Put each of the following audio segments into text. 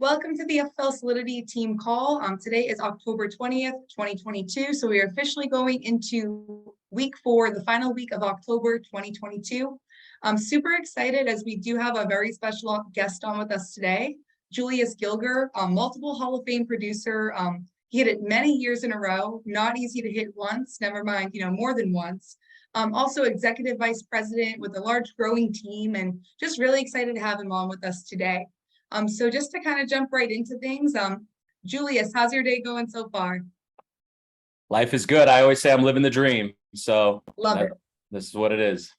Welcome to the FFL Solidity team call. Today is October 20th, 2022. So we are officially going into week 4, the final week of October 2022. I'm super excited as we do have a very special guest on with us today, Julius Gilgur, multiple Hall of Fame producer. He hit it many years in a row, not easy to hit once, never mind, more than once. Also executive vice president with a large growing team, and just really excited to have him on with us today. So just to kind of jump right into things, Julius, how's your day going so far? Life is good. I always say I'm living the dream. So Love it. This is what it is.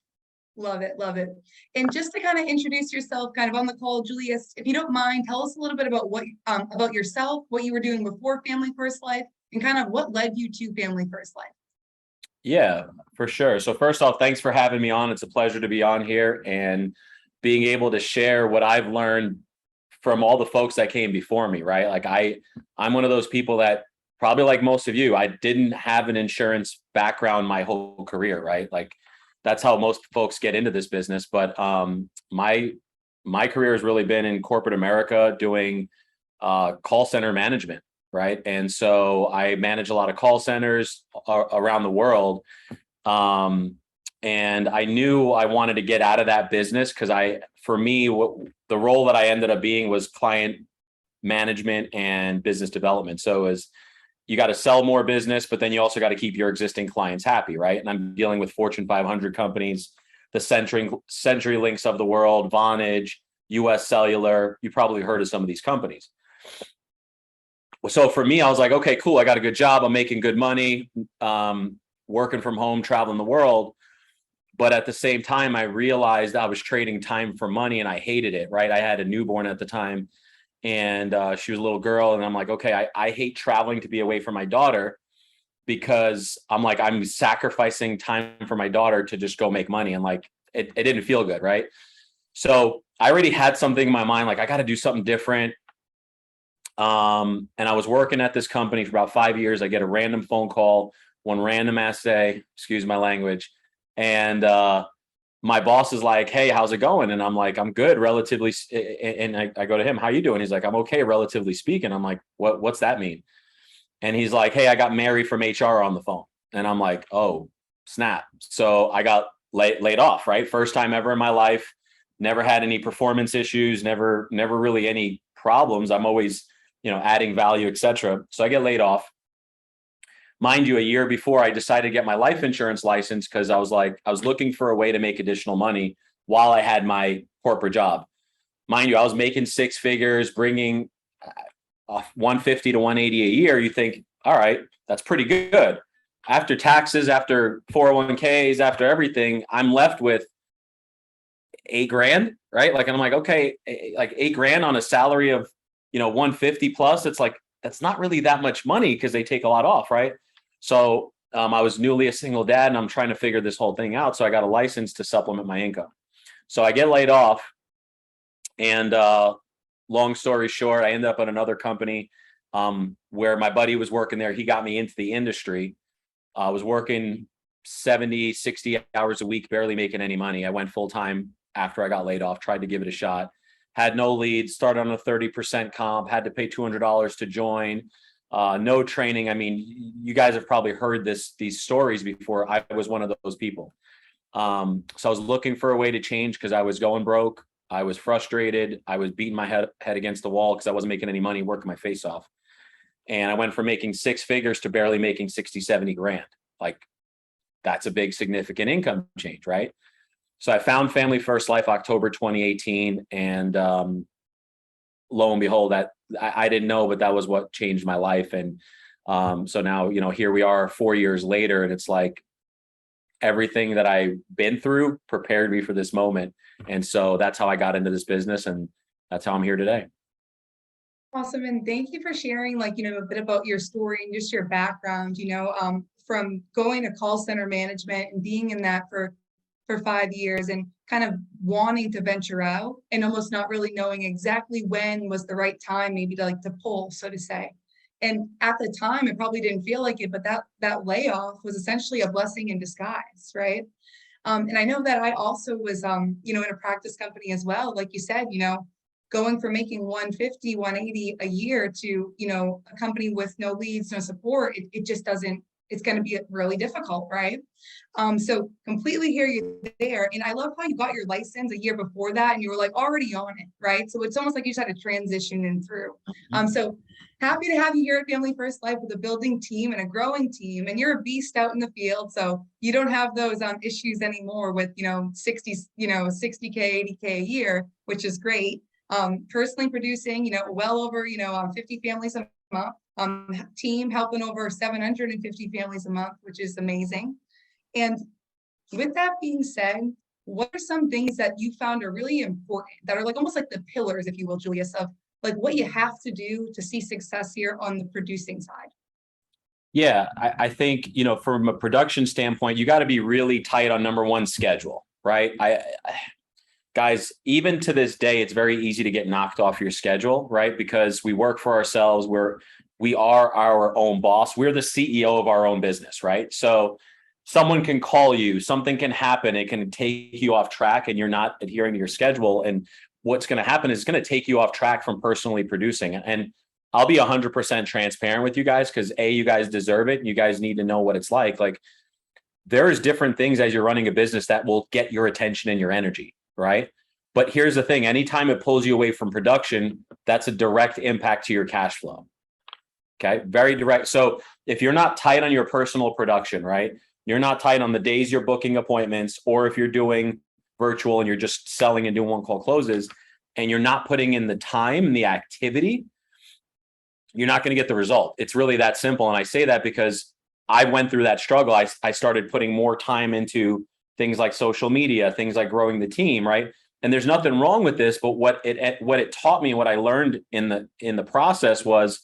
Love it. Love it. And just to kind of introduce yourself kind of on the call, Julius, if you don't mind, tell us a little bit about about yourself, what you were doing before Family First Life, and kind of what led you to Family First Life. Yeah, for sure. So first off, thanks for having me on. It's a pleasure to be on here and being able to share what I've learned from all the folks that came before me, right? Like I'm one of those people that probably like most of you, I didn't have an insurance background my whole career, right? Like that's how most folks get into this business. But my career has really been in corporate America doing call center management, right? And so I manage a lot of call centers around the world. And I knew I wanted to get out of that business because for me, the role that I ended up being was client management and business development. So you got to sell more business, but then you also got to keep your existing clients happy, right? And I'm dealing with Fortune 500 companies, the CenturyLinks of the world, Vonage, US Cellular. You probably heard of some of these companies. So for me, I was like, okay, cool. I got a good job. I'm making good money, working from home, traveling the world. But at the same time, I realized I was trading time for money and I hated it, right? I had a newborn at the time and she was a little girl. And I'm like, okay, I hate traveling to be away from my daughter because I'm sacrificing time for my daughter to just go make money. And like, it didn't feel good, right? So I already had something in my mind, like I got to do something different. And I was working at this company for about 5 years. I get a random phone call, one random ass day, excuse my language. And my boss is like, hey, how's it going? And I'm like, I'm good, relatively. And I go to him, how you doing? He's like, I'm okay, relatively speaking. I'm like, what's that mean? And he's like, hey, I got Mary from HR on the phone. And I'm like, oh, snap. So I got laid off, right? First time ever in my life. Never had any performance issues, never really any problems. I'm always, adding value, etc. So I get laid off. Mind you, a year before I decided to get my life insurance license because I was looking for a way to make additional money while I had my corporate job. Mind you, I was making 6 figures, bringing 150 to 180 a year. You think, all right, that's pretty good. After taxes, after 401ks, after everything, I'm left with $8,000, right? Like, and I'm like, okay, like $8,000 on a salary of, 150 plus. It's like, that's not really that much money because they take a lot off, right? So I was newly a single dad and I'm trying to figure this whole thing out. So I got a license to supplement my income. So I get laid off and long story short, I ended up at another company where my buddy was working there. He got me into the industry. I was working 70, 60 hours a week, barely making any money. I went full time after I got laid off, tried to give it a shot. Had no leads, started on a 30% comp, had to pay $200 to join. No training. I mean, you guys have probably heard these stories before. I was one of those people. So I was looking for a way to change because I was going broke. I was frustrated. I was beating my head against the wall because I wasn't making any money, working my face off. And I went from making 6 figures to barely making 60, 70 grand. Like that's a big, significant income change, right? So I found Family First Life October 2018. And lo and behold, that I didn't know, but that was what changed my life. And so now, here we are 4 years later, and it's like everything that I've been through prepared me for this moment. And so that's how I got into this business, and that's how I'm here today. Awesome. And thank you for sharing, a bit about your story and just your background, from going to call center management and being in that for 5 years and kind of wanting to venture out and almost not really knowing exactly when was the right time, maybe to pull, so to say. And at the time, it probably didn't feel like it, but that layoff was essentially a blessing in disguise, right? And I know that I also was, in a practice company as well. Like you said, going from making 150, 180 a year to, a company with no leads, no support, it just doesn't, it's going to be really difficult, right? So completely hear you there. And I love how you got your license a year before that and you were like already on it, right? So it's almost like you just had to transition in through. So happy to have you here at Family First Life with a building team and a growing team. And you're a beast out in the field. So you don't have those issues anymore with, 60, 60K, 80K a year, which is great. Personally producing, well over, 50 families a month. Team helping over 750 families a month, which is amazing. And with that being said, what are some things that you found are really important that are like almost like the pillars, if you will, Julius, of like what you have to do to see success here on the producing side? Yeah, I think, from a production standpoint, you got to be really tight on number one, schedule, right? Guys, even to this day, it's very easy to get knocked off your schedule, right? Because we work for ourselves. We are our own boss. We're the CEO of our own business, right? So someone can call you, something can happen, it can take you off track and you're not adhering to your schedule. And what's going to happen is it's going to take you off track from personally producing. And I'll be 100% transparent with you guys because you guys deserve it. You guys need to know what it's like. Like there's different things as you're running a business that will get your attention and your energy, right? But here's the thing, anytime it pulls you away from production, that's a direct impact to your cash flow. Okay, very direct. So if you're not tight on your personal production, right? You're not tight on the days you're booking appointments, or if you're doing virtual and you're just selling and doing one call closes, and you're not putting in the time and the activity, you're not going to get the result. It's really that simple. And I say that because I went through that struggle. I started putting more time into things like social media, things like growing the team, right? And there's nothing wrong with this, but what it taught me, what I learned in the process was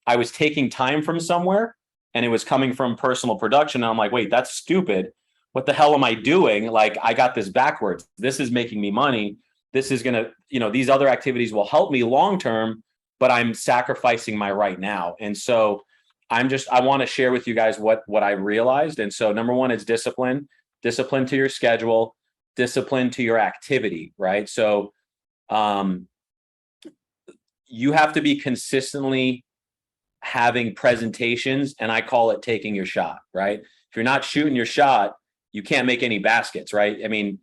I was taking time from somewhere and it was coming from personal production. And I'm like, wait, that's stupid. What the hell am I doing? Like, I got this backwards. This is making me money. This is going to, these other activities will help me long-term, but I'm sacrificing my right now. And so I want to share with you guys what I realized. And so number one is discipline to your schedule, discipline to your activity, right? So you have to be consistently having presentations, and I call it taking your shot, right? If you're not shooting your shot, you can't make any baskets, right? I mean,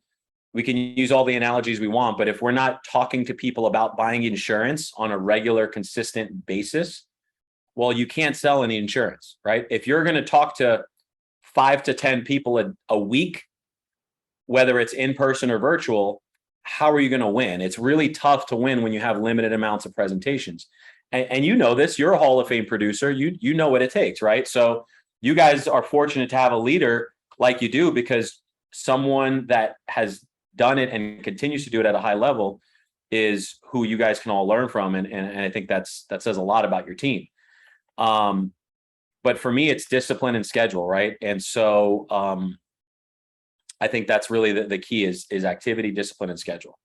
we can use all the analogies we want, but if we're not talking to people about buying insurance on a regular, consistent basis, well, you can't sell any insurance, right? If you're going to talk to 5 to 10 people a week, whether it's in person or virtual, how are you going to win? It's really tough to win when you have limited amounts of presentations. And you know this, you're a Hall of Fame producer. You know what it takes, right? So you guys are fortunate to have a leader like you do, because someone that has done it and continues to do it at a high level is who you guys can all learn from. And I think that says a lot about your team. But for me, it's discipline and schedule, right? And so I think that's really the key is activity, discipline, and schedule.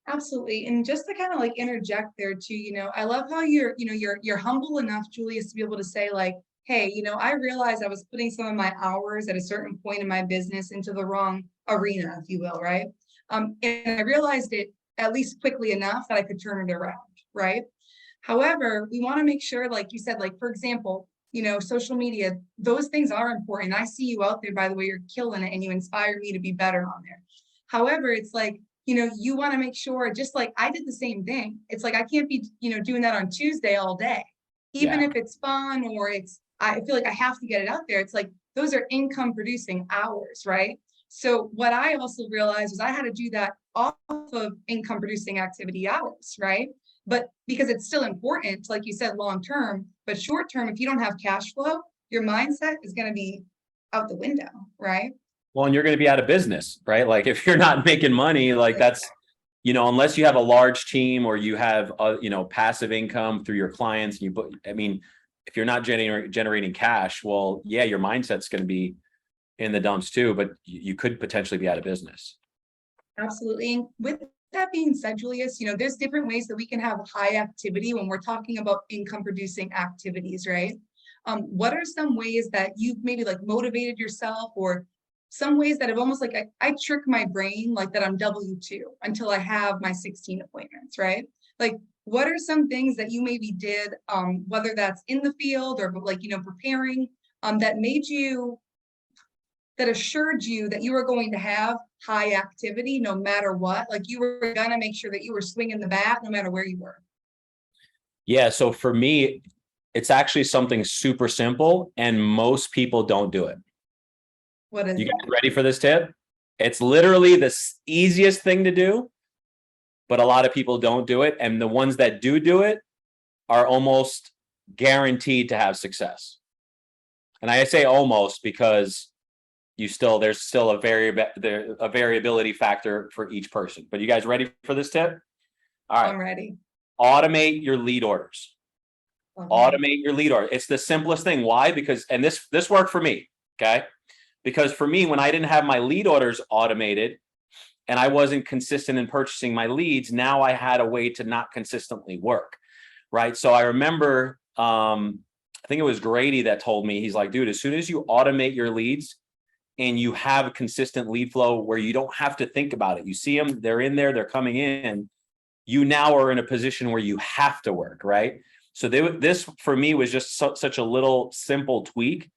Absolutely. And just to kind of like interject there too, I love how you're humble enough, Julius, to be able to say like, hey, I realized I was putting some of my hours at a certain point in my business into the wrong arena, if you will, right? And I realized it at least quickly enough that I could turn it around, right? However, we want to make sure, like you said, like, for example, social media, those things are important. I see you out there, by the way, you're killing it and you inspire me to be better on there. However, it's like, you want to make sure, just like I did the same thing. It's like, I can't be, doing that on Tuesday all day, even if it's fun or I feel like I have to get it out there. It's like, those are income producing hours, right? So what I also realized was I had to do that off of income producing activity hours, right? But because it's still important, like you said, long term, but short term, if you don't have cash flow, your mindset is going to be out the window, right? Well, and you're going to be out of business, right? Like if you're not making money, like that's, unless you have a large team or you have, passive income through your clients, if you're not generating cash, well, yeah, your mindset's going to be in the dumps too, but you could potentially be out of business. Absolutely. And with that being said, Julius, there's different ways that we can have high activity when we're talking about income producing activities, right? What are some ways that you've maybe like motivated yourself, or some ways that have almost like I trick my brain like that I'm W-2 until I have my 16 appointments, right? Like, what are some things that you maybe did, whether that's in the field or like, preparing, that made you, that assured you that you were going to have high activity no matter what? Like you were gonna make sure that you were swinging the bat no matter where you were. Yeah. So for me, it's actually something super simple and most people don't do it. What is You it? guys ready for this tip? It's literally the easiest thing to do, but a lot of people don't do it. And the ones that do it are almost guaranteed to have success. And I say almost because there's still a variability factor for each person. But you guys ready for this tip? All right. I'm ready. Automate your lead orders. Okay. Automate your lead order. It's the simplest thing. Why? Because, and this worked for me. Okay. Because for me, when I didn't have my lead orders automated and I wasn't consistent in purchasing my leads, now I had a way to not consistently work. Right. So I remember, I think it was Grady that told me, he's like, dude, as soon as you automate your leads and you have a consistent lead flow where you don't have to think about it, you see them, they're in there, they're coming in, you now are in a position where you have to work. Right. So this for me was just such a little simple tweak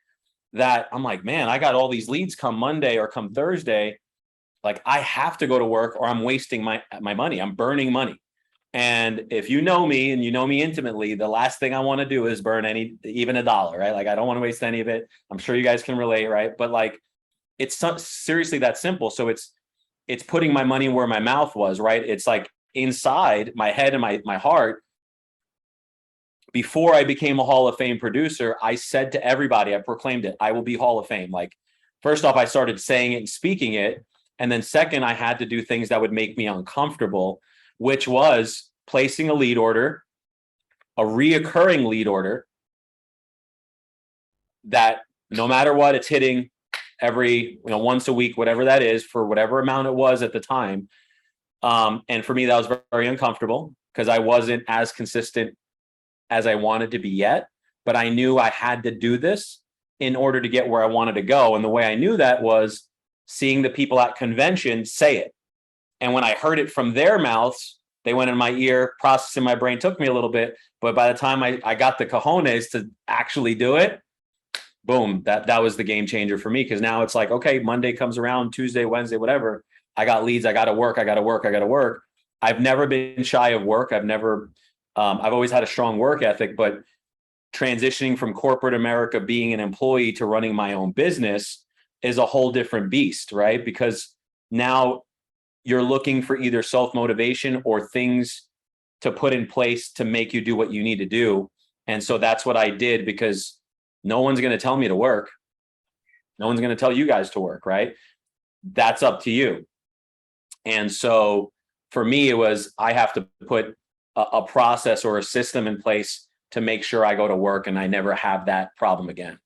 that I'm like, man, I got all these leads come Monday or come Thursday. Like I have to go to work or I'm wasting my money. I'm burning money. And if you know me and you know me intimately, the last thing I want to do is burn even a dollar, right? Like I don't want to waste any of it. I'm sure you guys can relate, right? But like, it's seriously that simple. So it's putting my money where my mouth was, right? It's like inside my head and my heart. Before I became a Hall of Fame producer, I said to everybody, I proclaimed it, I will be Hall of Fame. Like, first off, I started saying it and speaking it. And then second, I had to do things that would make me uncomfortable, which was placing a lead order, a reoccurring lead order that no matter what, it's hitting every, once a week, whatever that is, for whatever amount it was at the time. And for me, that was very uncomfortable because I wasn't as consistent as I wanted to be yet, but I knew I had to do this in order to get where I wanted to go. And the way I knew that was seeing the people at convention say it. And when I heard it from their mouths, they went in my ear, processing my brain, took me a little bit. But by the time I got the cojones to actually do it, boom, that was the game changer for me. Because now it's like, okay, Monday comes around, Tuesday, Wednesday, whatever. I got leads. I got to work. I've never been shy of work. I've always had a strong work ethic, but transitioning from corporate America, being an employee to running my own business is a whole different beast, right? Because now you're looking for either self-motivation or things to put in place to make you do what you need to do. And so that's what I did, because no one's going to tell me to work. No one's going to tell you guys to work, right? That's up to you. And so for me, it was, I have to put a process or a system in place to make sure I go to work and I never have that problem again.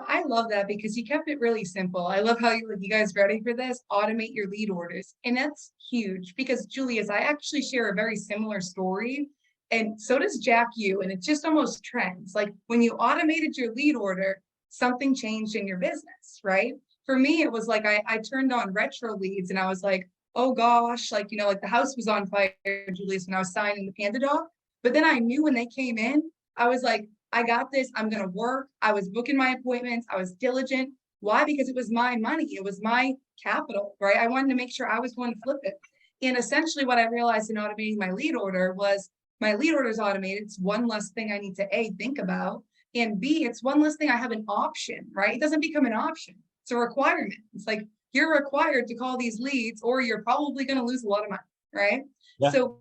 I love that because you kept it really simple. I love how you guys ready for this? Automate your lead orders. And that's huge because Julius, I actually share a very similar story. And so does Jack you. And it's just almost trends. Like when you automated your lead order, something changed in your business, right? For me, it was like I turned on retro leads and I was like, oh gosh, like the house was on fire, Julius, when I was signing the Panda Dog. But then I knew when they came in, I was like, I got this. I'm going to work. I was booking my appointments. I was diligent. Why? Because it was my money. It was my capital, right? I wanted to make sure I was going to flip it. And essentially what I realized in automating my lead order was my lead order is automated. It's one less thing I need to A, think about, and B, it's one less thing I have an option, right? It doesn't become an option. It's a requirement. It's like, you're required to call these leads or you're probably going to lose a lot of money, right? Yeah. So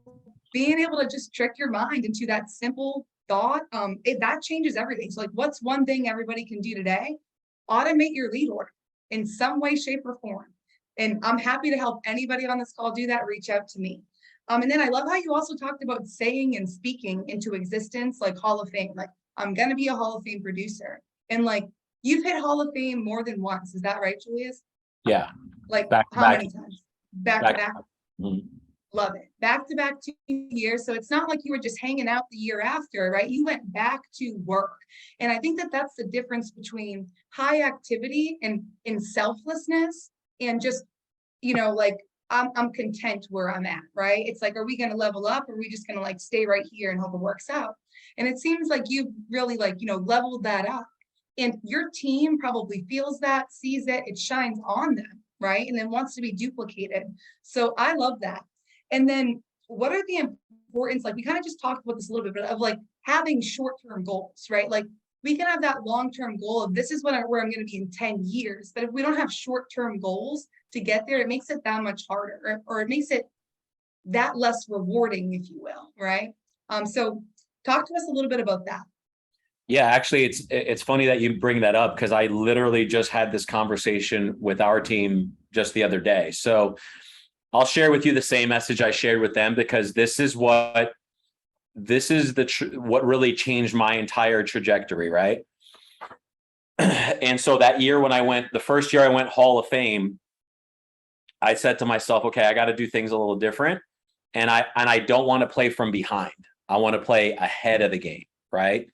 being able to just trick your mind into that simple thought, that changes everything. So like, what's one thing everybody can do today? Automate your lead order in some way, shape, or form. And I'm happy to help anybody on this call do that. Reach out to me. And then I love how you also talked about saying and speaking into existence, like Hall of Fame. Like, I'm going to be a Hall of Fame producer. And like, you've hit Hall of Fame more than once. Is that right, Julius? Yeah. Like how many times? Back to back. Mm-hmm. Love it. Back to back 2 years. So it's not like you were just hanging out the year after, right? You went back to work. And I think that that's the difference between high activity and in selflessness and just, like I'm content where I'm at, right? It's like, are we going to level up? Or are we just going to like stay right here and hope it works out? And it seems like you really like, leveled that up. And your team probably feels that, sees it shines on them, right? And then wants to be duplicated. So I love that. And then what are the importance? Like we kind of just talked about this a little bit, but of like having short-term goals, right? Like we can have that long-term goal of this is where I'm going to be in 10 years. But if we don't have short-term goals to get there, it makes it that much harder, or it makes it that less rewarding, if you will, right? So talk to us a little bit about that. Yeah, actually, it's funny that you bring that up because I literally just had this conversation with our team just the other day. So I'll share with you the same message I shared with them, because this is what really changed my entire trajectory, right? And so that year when the first year I went Hall of Fame, I said to myself, okay, I got to do things a little different. And I don't want to play from behind. I want to play ahead of the game, right?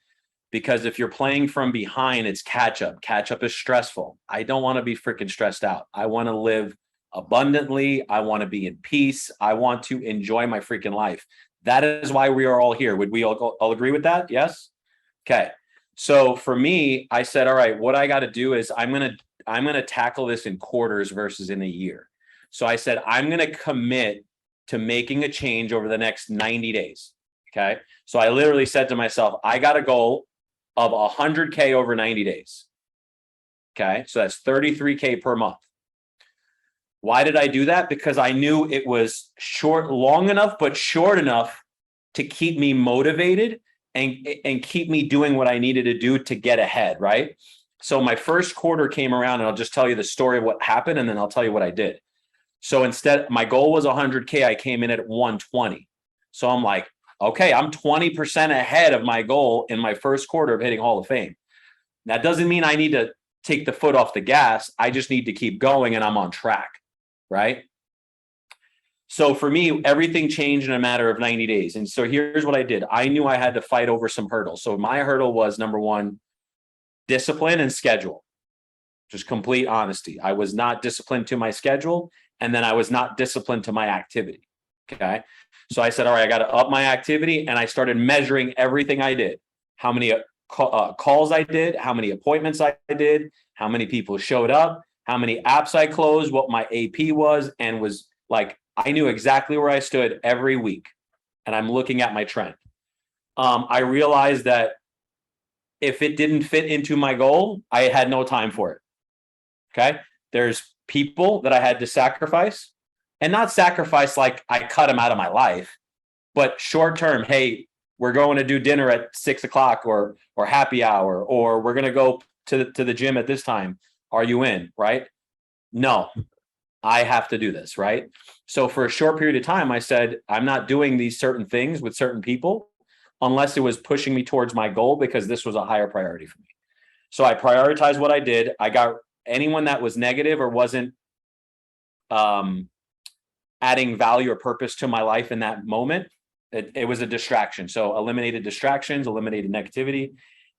Because if you're playing from behind, it's catch up. Catch up is stressful. I don't want to be freaking stressed out. I want to live abundantly. I want to be in peace. I want to enjoy my freaking life. That is why we are all here. Would we all agree with that? Yes? Okay. So for me, I said, all right, what I got to do is I'm going to tackle this in quarters versus in a year. So I said, I'm going to commit to making a change over the next 90 days. Okay. So I literally said to myself, I got a goal of 100K over 90 days. Okay. So that's 33K per month. Why did I do that? Because I knew it was long enough, but short enough to keep me motivated and keep me doing what I needed to do to get ahead. Right. So my first quarter came around, and I'll just tell you the story of what happened, and then I'll tell you what I did. So instead, my goal was 100K. I came in at 120. So I'm like, okay, I'm 20% ahead of my goal in my first quarter of hitting Hall of Fame. That doesn't mean I need to take the foot off the gas. I just need to keep going, and I'm on track, right? So for me, everything changed in a matter of 90 days. And so here's what I did. I knew I had to fight over some hurdles. So my hurdle was, number one, discipline and schedule. Just complete honesty. I was not disciplined to my schedule, and then I was not disciplined to my activity. Okay. So I said, all right, I got to up my activity. And I started measuring everything I did, how many calls I did, how many appointments I did, how many people showed up, how many apps I closed, what my AP was, and was like, I knew exactly where I stood every week. And I'm looking at my trend. I realized that if it didn't fit into my goal, I had no time for it. Okay. There's people that I had to sacrifice, and not sacrifice like I cut them out of my life, but short term. Hey, we're going to do dinner at 6 o'clock or happy hour, or we're going to go to the gym at this time. Are you in? Right? No, I have to do this. Right. So for a short period of time, I said, I'm not doing these certain things with certain people unless it was pushing me towards my goal, because this was a higher priority for me. So I prioritized what I did. I got anyone that was negative or wasn't adding value or purpose to my life in that moment. It was a distraction. So eliminated distractions, eliminated negativity.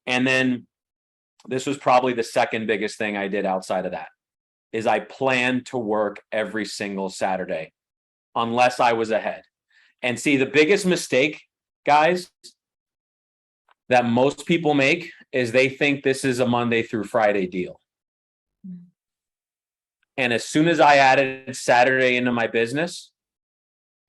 And then this was probably the second biggest thing I did outside of that, is I planned to work every single Saturday unless I was ahead. And see, the biggest mistake, guys, that most people make is they think this is a Monday through Friday deal. And as soon as I added Saturday into my business,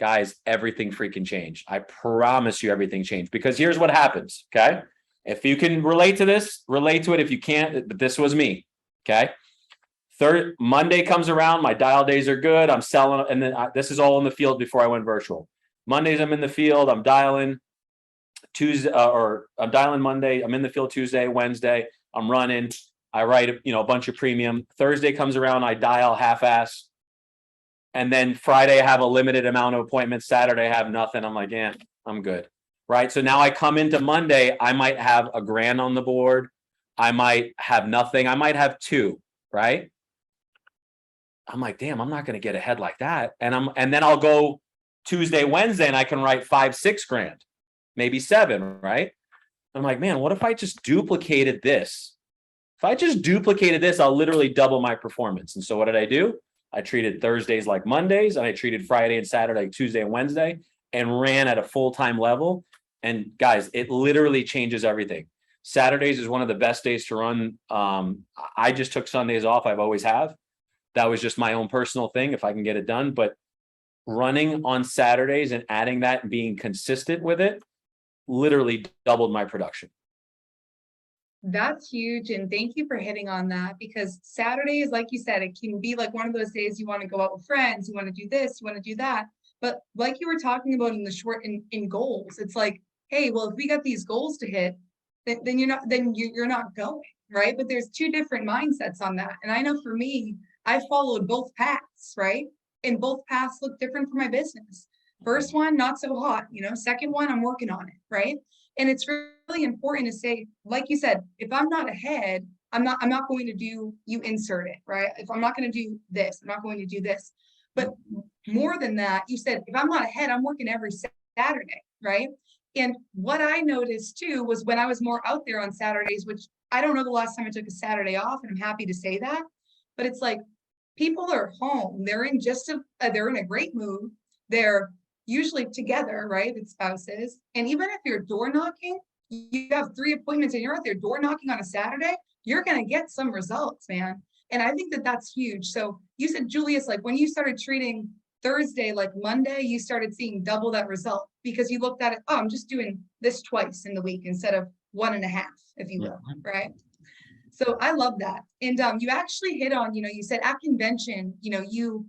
guys, everything freaking changed. I promise you everything changed, because here's what happens. Okay. If you can relate to this, relate to it. If you can't, but this was me. Okay. Monday comes around. My dial days are good. I'm selling. And then this is all in the field before I went virtual. Mondays, I'm in the field. I'm dialing Tuesday, or I'm dialing Monday. I'm in the field Tuesday, Wednesday. I'm running. I write, a bunch of premium. Thursday comes around. I dial half-ass. And then Friday, I have a limited amount of appointments. Saturday, I have nothing. I'm like, yeah, I'm good. Right. So now I come into Monday, I might have $1,000 on the board. I might have nothing. I might have 2. Right. I'm like, damn, I'm not going to get ahead like that. And then I'll go Tuesday, Wednesday, and I can write 5-6 grand, maybe 7. Right. I'm like, man, what if I just duplicated this? If I just duplicated this, I'll literally double my performance. And so what did I do? I treated Thursdays like Mondays, and I treated Friday and Saturday like Tuesday and Wednesday, and ran at a full-time level. And guys, it literally changes everything. Saturdays is one of the best days to run. I just took Sundays off. I've always have. That was just my own personal thing, if I can get it done. But running on Saturdays and adding that and being consistent with it literally doubled my production. That's huge. And thank you for hitting on that, because Saturdays, like you said, it can be like one of those days you want to go out with friends, you want to do this, you want to do that. But like you were talking about in the short in goals, it's like, hey, well, if we got these goals to hit, then you're not going, right? But there's two different mindsets on that. And I know for me, I followed both paths, right? And both paths look different for my business. First one, not so hot, second one, I'm working on it, right? And it's really important to say, like you said, if I'm not ahead, I'm not going to do, you insert it, right? If I'm not going to do this, I'm not going to do this. But more than that, you said, if I'm not ahead, I'm working every Saturday, right? And what I noticed too was when I was more out there on Saturdays, which I don't know the last time I took a Saturday off, and I'm happy to say that, but it's like people are home. They're in they're in a great mood. They're usually together, right? With spouses. And even if you're door knocking, you have 3 appointments and you're out there door knocking on a Saturday, you're going to get some results, man. And I think that that's huge. So you said, Julius, like when you started treating Thursday like Monday, you started seeing double that result because you looked at it, oh, I'm just doing this twice in the week instead of 1.5, if you will, right? So I love that. And you actually hit on, you said at convention, you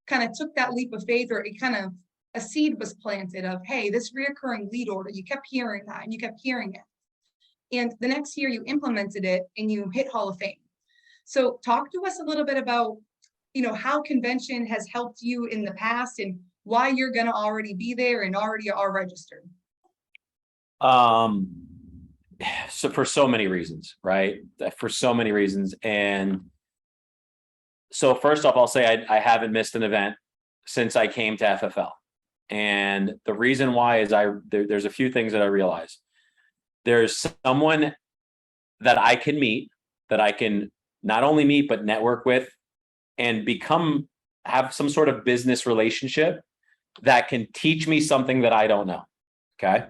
kind of took that leap of faith, or it kind of, a seed was planted of, hey, this reoccurring lead order, you kept hearing that and you kept hearing it. And the next year you implemented it and you hit Hall of Fame. So talk to us a little bit about, how convention has helped you in the past and why you're going to already be there and already are registered. So for so many reasons, right? For so many reasons. And so first off, I'll say I haven't missed an event since I came to FFL. And the reason why is there's a few things that I realize. There's someone that I can meet, that I can not only meet, but network with and have some sort of business relationship that can teach me something that I don't know. Okay.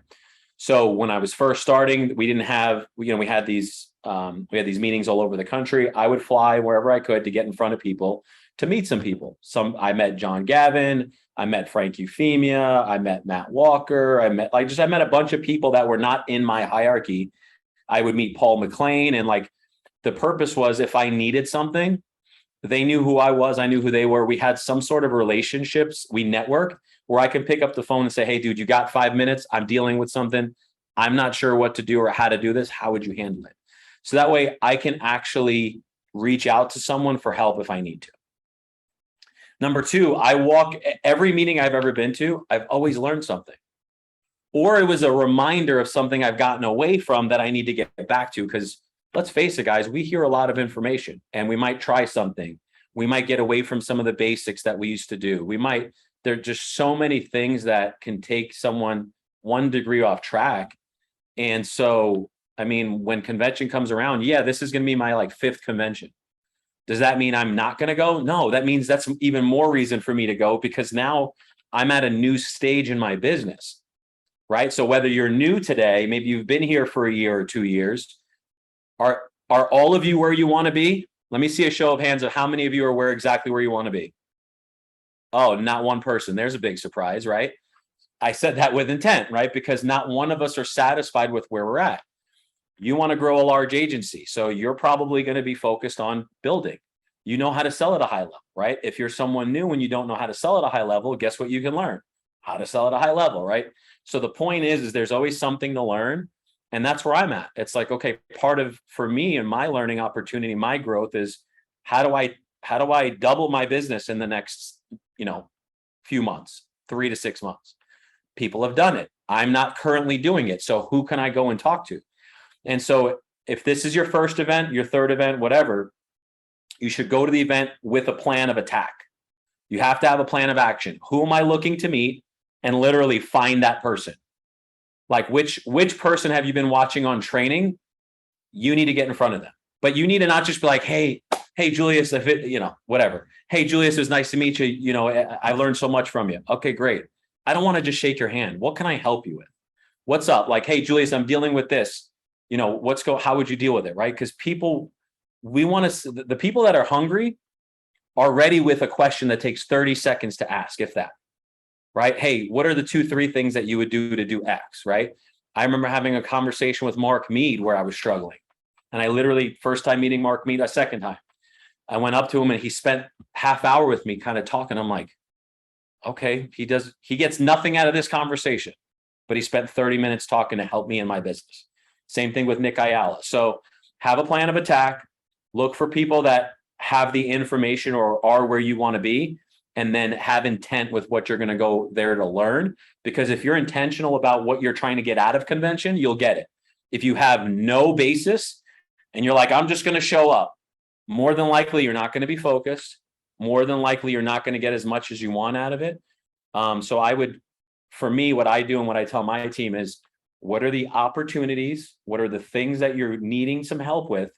So when I was first starting, we didn't have, we had these meetings all over the country. I would fly wherever I could to get in front of people, to meet some people. I met John Gavin, I met Frank Euphemia, I met Matt Walker, I met a bunch of people that were not in my hierarchy. I would meet Paul McLean, and the purpose was if I needed something, they knew who I was, I knew who they were. We had some sort of relationships, we networked, where I could pick up the phone and say, hey, dude, you got 5 minutes? I'm dealing with something. I'm not sure what to do or how to do this. How would you handle it? So that way I can actually reach out to someone for help if I need to. Number 2, every meeting I've ever been to, I've always learned something. Or it was a reminder of something I've gotten away from that I need to get back to. Because let's face it, guys, we hear a lot of information and we might try something. We might get away from some of the basics that we used to do. There are just so many things that can take someone 1 degree off track. And so, when convention comes around, this is going to be my 5th convention. Does that mean I'm not going to go? No, that means that's even more reason for me to go, because now I'm at a new stage in my business, right? So whether you're new today, maybe you've been here for a year or 2 years, are all of you where you want to be? Let me see a show of hands of how many of you are exactly where you want to be. Oh, not one person. There's a big surprise, right? I said that with intent, right? Because not one of us are satisfied with where we're at. You want to grow a large agency, so you're probably going to be focused on building. You know how to sell at a high level, right? If you're someone new and you don't know how to sell at a high level, guess what you can learn? How to sell at a high level, right? So the point is there's always something to learn. And that's where I'm at. It's like, okay, for me and my learning opportunity, my growth is how do I double my business in the next, few months, 3 to 6 months? People have done it. I'm not currently doing it. So who can I go and talk to? And so if this is your first event, your third event, whatever, you should go to the event with a plan of attack. You have to have a plan of action. Who am I looking to meet? And literally find that person. Which person have you been watching on training? You need to get in front of them. But you need to not just be like, hey, hey, Julius, if it, whatever. Hey, Julius, it was nice to meet you. I learned so much from you. Okay, great. I don't want to just shake your hand. What can I help you with? What's up? Like, hey, Julius, I'm dealing with this. How would you deal with it? Right? Because we want to, the people that are hungry are ready with a question that takes 30 seconds to ask, if that, right? Hey, what are the 2-3 things that you would do to do X, right? I remember having a conversation with Mark Mead where I was struggling. And I literally, first time meeting Mark Mead, a second time, I went up to him and he spent half hour with me kind of talking. I'm like, okay, he gets nothing out of this conversation, but he spent 30 minutes talking to help me in my business. Same thing with Nick Ayala. So have a plan of attack, look for people that have the information or are where you want to be, and then have intent with what you're going to go there to learn. Because if you're intentional about what you're trying to get out of convention, you'll get it. If you have no basis and you're like, I'm just going to show up, more than likely you're not going to be focused. More than likely you're not going to get as much as you want out of it. For me, what I do and what I tell my team is, what are the opportunities? What are the things that you're needing some help with?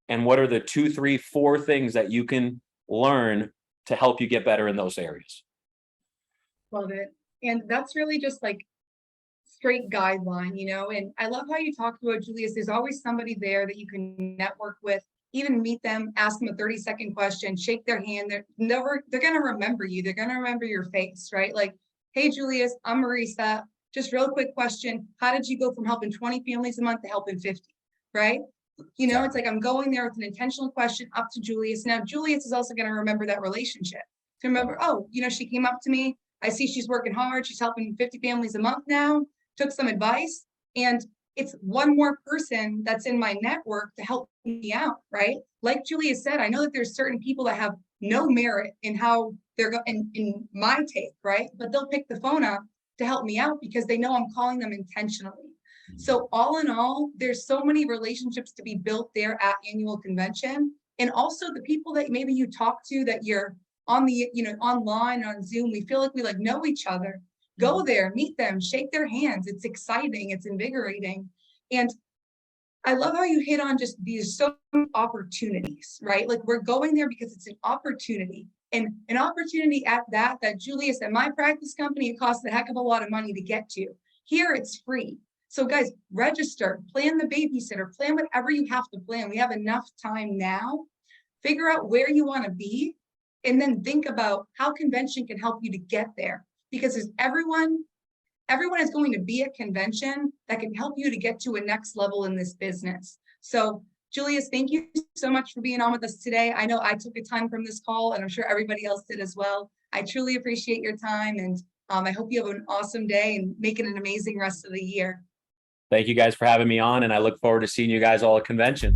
And what are the 2, 3, 4 things that you can learn to help you get better in those areas? Love it. And that's really just like straight guideline, and I love how you talked about Julius. There's always somebody there that you can network with, even meet them, ask them a 30-second question, shake their hand. They're going to remember you. They're going to remember your face, right? Like, hey, Julius, I'm Marisa. Just real quick question. How did you go from helping 20 families a month to helping 50, right? It's like I'm going there with an intentional question up to Julius. Now, Julius is also going to remember that relationship. To remember, she came up to me. I see she's working hard. She's helping 50 families a month now, took some advice. And it's one more person that's in my network to help me out, right? Like Julius said, I know that there's certain people that have no merit in how they're going in my take, right? But they'll pick the phone up to help me out because they know I'm calling them intentionally. So all in all, there's so many relationships to be built there at annual convention. And also the people that maybe you talk to that you're on the, online on Zoom, we feel like we know each other. Go there, meet them, shake their hands. It's exciting. It's invigorating. And I love how you hit on just these so many opportunities, right? Like we're going there because it's an opportunity. And an opportunity at that Julius, at my practice company, it costs a heck of a lot of money to get to. Here, it's free. So guys, register, plan the babysitter, plan whatever you have to plan. We have enough time now. Figure out where you want to be, and then think about how convention can help you to get there. Because there's everyone is going to be at convention that can help you to get to a next level in this business. So Julius, thank you so much for being on with us today. I know I took a ton from this call, and I'm sure everybody else did as well. I truly appreciate your time, and I hope you have an awesome day and make it an amazing rest of the year. Thank you guys for having me on, and I look forward to seeing you guys all at convention.